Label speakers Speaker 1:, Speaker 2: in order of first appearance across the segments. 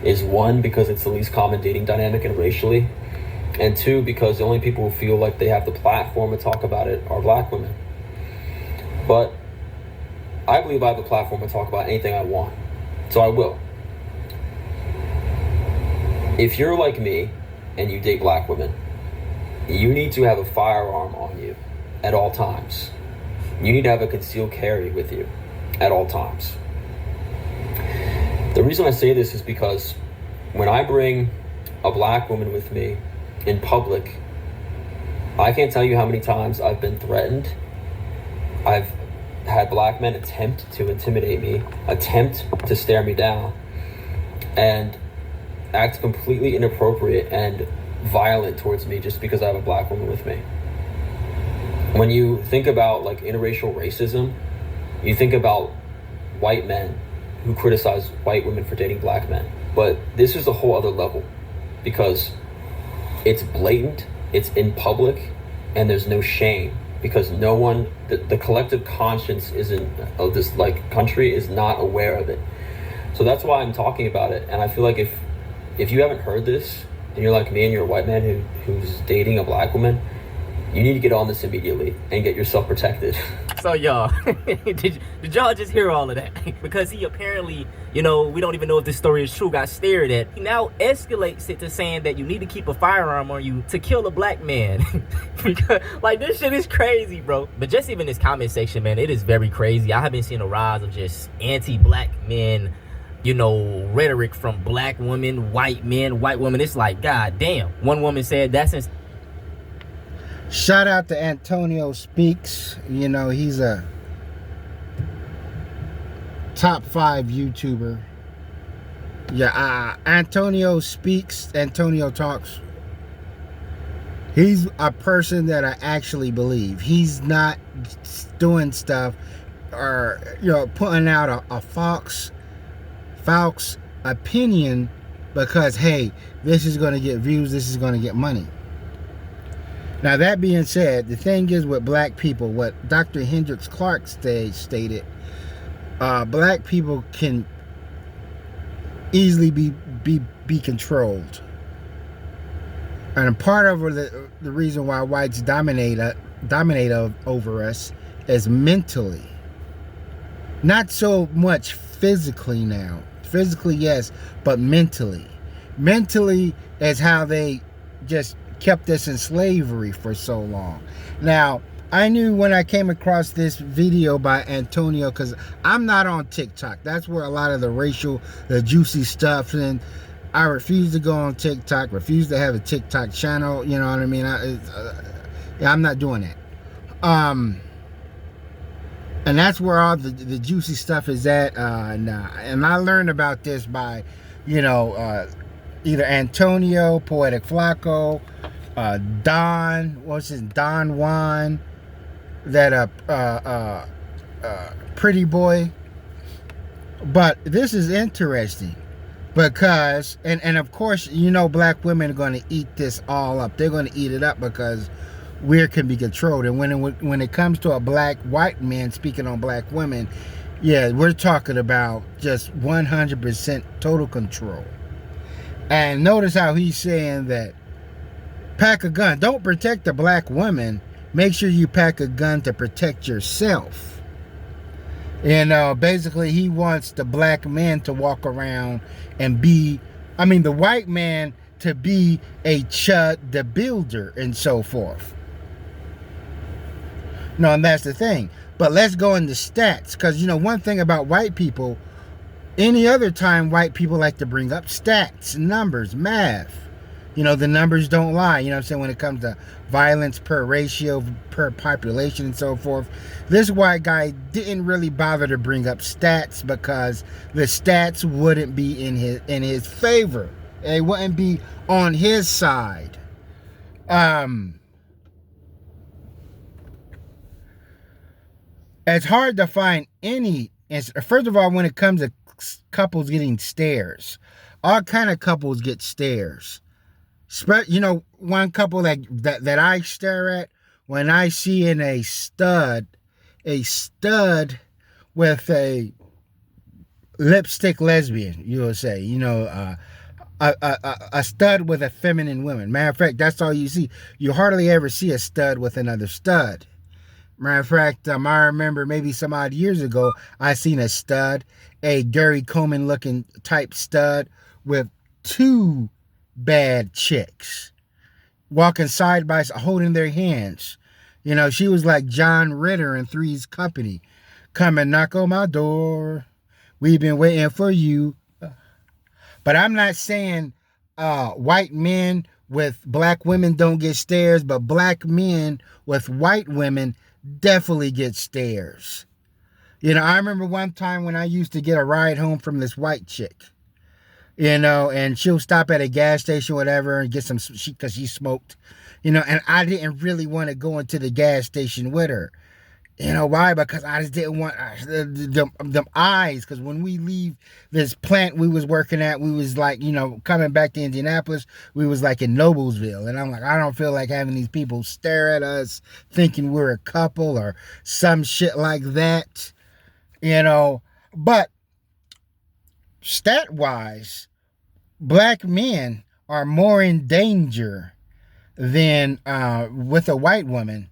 Speaker 1: is one, because it's the least common dating dynamic and racially, and two, because the only people who feel like they have the platform to talk about it are black women. But I believe I have a platform to talk about anything I want, so I will. If you're like me and you date black women, you need to have a firearm on you at all times. You need to have a concealed carry with you at all times. The reason I say this is because when I bring a black woman with me in public, I can't tell you how many times I've been threatened. I've had black men attempt to intimidate me, attempt to stare me down, and act completely inappropriate and violent towards me just because I have a black woman with me. When you think about like interracial racism, you think about white men who criticize white women for dating black men. But this is a whole other level because it's blatant, it's in public, and there's no shame because no one, the collective conscience of this like country is not aware of it. So that's why I'm talking about it. And I feel like if you haven't heard this and you're like me and you're a white man who's dating a black woman, you need to get on this immediately and get yourself protected.
Speaker 2: So y'all, did y'all just hear all of that? Because he apparently, we don't even know if this story is true, got stared at. He now escalates it to saying that you need to keep a firearm on you to kill a black man. Because, like, this shit is crazy, bro. But just even this comment section, man, it is very crazy. I have been seeing a rise of just anti-black men, rhetoric from black women, white men, white women. It's like, god damn. One woman said that since...
Speaker 3: Shout out to Antonio Speaks. He's a top 5 YouTuber. Yeah, Antonio Speaks, Antonio Talks. He's a person that I actually believe. He's not doing stuff or, putting out a false opinion because, hey, this is going to get views, this is going to get money. Now, that being said, the thing is with black people, what Dr. Hendricks Clark stated, black people can easily be controlled. And part of the reason why whites dominate over us is mentally. Not so much physically now. Physically, yes, but mentally. Mentally is how they just kept us in slavery for so long. Now, I knew when I came across this video by Antonio, because I'm not on TikTok. That's where a lot of the juicy stuff, and I refuse to go on TikTok, refuse to have a TikTok channel, you know what I mean? I'm not doing that. And that's where all the juicy stuff is at. And I learned about this by, either Antonio, Poetic Flacco, Don Juan, that Pretty Boy. But this is interesting because, and of course, black women are going to eat this all up. They're going to eat it up because we can be controlled. And when it comes to a white man speaking on black women, yeah, we're talking about just 100% total control. And notice how he's saying that pack a gun. Don't protect the black woman. Make sure you pack a gun to protect yourself. Basically, he wants the black man to walk around and the white man to be a Chud the Builder and so forth. No, and that's the thing. But let's go into stats. Because, one thing about white people, any other time white people like to bring up stats, numbers, math. The numbers don't lie, when it comes to violence per ratio, per population and so forth. This white guy didn't really bother to bring up stats because the stats wouldn't be in his favor. They wouldn't be on his side. It's hard to find any. First of all, when it comes to couples getting stares, all kind of couples get stares. One couple that I stare at when I see in a stud with a lipstick lesbian, you will say. A stud with a feminine woman. Matter of fact, that's all you see. You hardly ever see a stud with another stud. Matter of fact, I remember maybe some odd years ago, I seen a stud, a Gary Coleman looking type stud with two bad chicks walking side by side, holding their hands. She was like John Ritter in Three's Company. Come and knock on my door. We've been waiting for you. But I'm not saying white men with black women don't get stares, but black men with white women definitely get stares. I remember one time when I used to get a ride home from this white chick, and she'll stop at a gas station, whatever, and get some, because she smoked, and I didn't really want to go into the gas station with her. Why? Because I just didn't want them eyes. Because when we leave this plant we was working at, we was like, coming back to Indianapolis, we was like in Noblesville. And I'm like, I don't feel like having these people stare at us thinking we're a couple or some shit like that. But stat-wise, black men are more in danger than with a white woman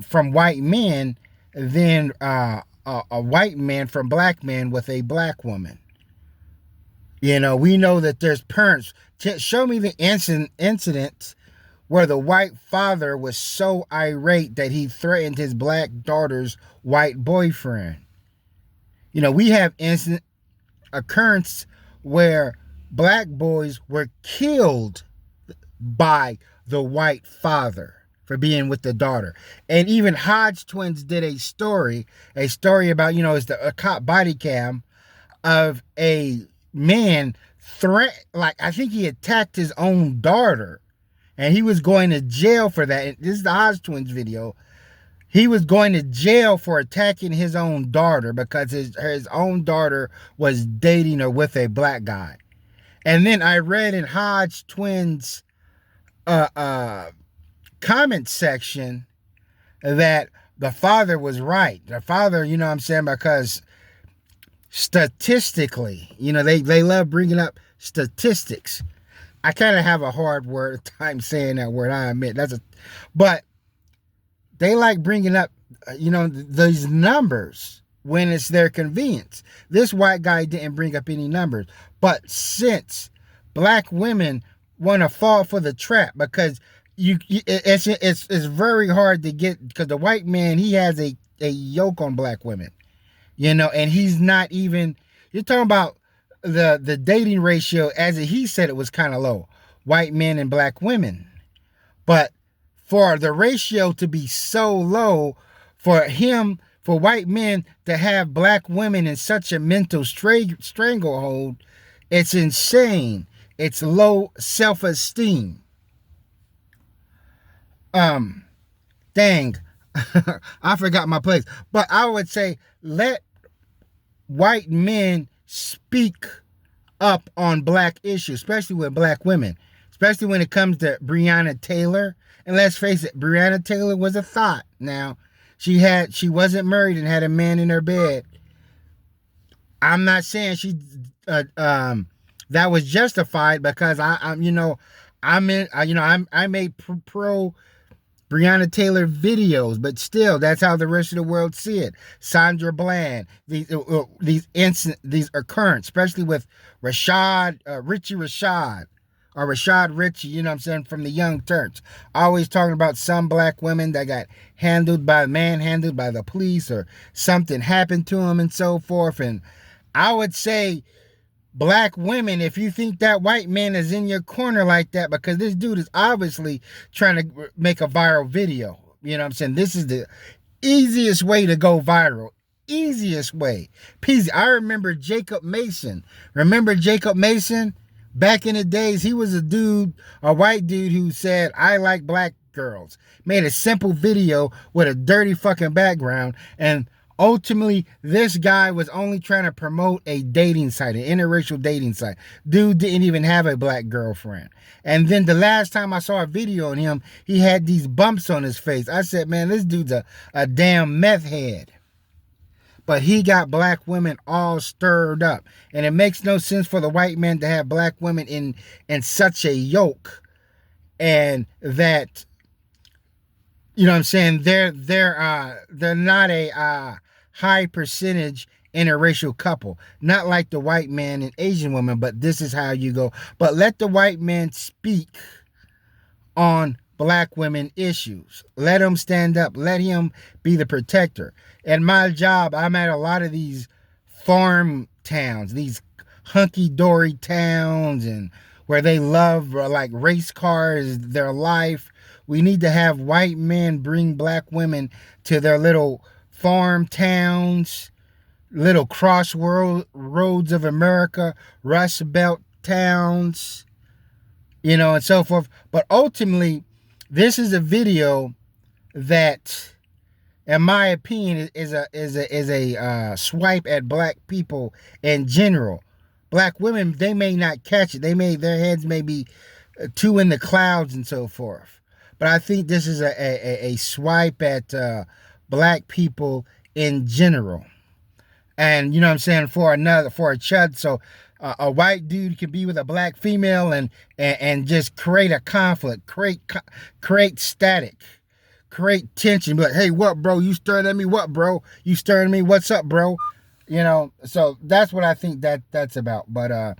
Speaker 3: from white men than a white man from black men with a black woman. We know that there's parents. Show me the incident where the white father was so irate that he threatened his black daughter's white boyfriend. We have instant occurrence where black boys were killed by the white father for being with the daughter. And even Hodge twins did a story about, it's a cop body cam of a man I think he attacked his own daughter, and he was going to jail for that. And this is the Hodge twins video. He was going to jail for attacking his own daughter because his own daughter was dating or with a black guy. And then I read in Hodge twins comment section that the father was right. The father, because statistically, they love bringing up statistics. I kind of have a hard time saying that word, I admit. But they like bringing up, these numbers when it's their convenience. This white guy didn't bring up any numbers. But since black women want to fall for the trap, because it's very hard to get, because the white man, he has a yoke on black women, and he's not even, you're talking about the dating ratio, he said it was kind of low, white men and black women. But for the ratio to be so low, for white men to have black women in such a mental stranglehold, it's insane. It's low self-esteem. Dang, I forgot my place. But I would say, let white men speak up on black issues, especially with black women, especially when it comes to Breonna Taylor. And let's face it, Breonna Taylor was a thought. Now, she wasn't married and had a man in her bed. I'm not saying that was justified, because I made pro Breonna Taylor videos, but still, that's how the rest of the world see it. Sandra Bland, these occurrences, especially with Richie Rashad, or Rashad Richie, from the Young Turks, always talking about some black women that got manhandled by the police, or something happened to them and so forth. And I would say, black women, if you think that white man is in your corner like that, because this dude is obviously trying to make a viral video. This is the easiest way to go viral. Easiest way. Peasy. I remember Jacob Mason. Remember Jacob Mason? Back in the days, he was a white dude who said, I like black girls. Made a simple video with a dirty fucking background, and ultimately, this guy was only trying to promote a dating site, an interracial dating site. Dude didn't even have a black girlfriend. And then the last time I saw a video on him, he had these bumps on his face. I said, man, this dude's a damn meth head. but he got black women all stirred up. And it makes no sense for the white man to have black women in such a yoke, and that, you know what I'm saying, they're not a high percentage interracial couple, not like the white man and Asian woman. But this is how you go. But let the white man speak on black women issues. Let him stand up. Let him be the protector. At my job, I'm at a lot of these farm towns, these hunky-dory towns, and where they love like race cars, their life. We need to have white men bring black women to their little farm towns, little crossroads of America, Rust Belt towns, you know, and so forth. But ultimately, this is a video that, in my opinion, is a swipe at black people in general. Black women, they may not catch it. Their heads may be too in the clouds and so forth. But I think this is a swipe at black people in general. And you know what I'm saying, for a chud. So a white dude can be with a black female and just create a conflict, create static, create tension. Be like, hey, what, bro? You staring at me? What, bro? You staring at me? What's up, bro? You know, so that's what I think that's about. But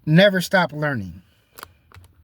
Speaker 3: never stop learning.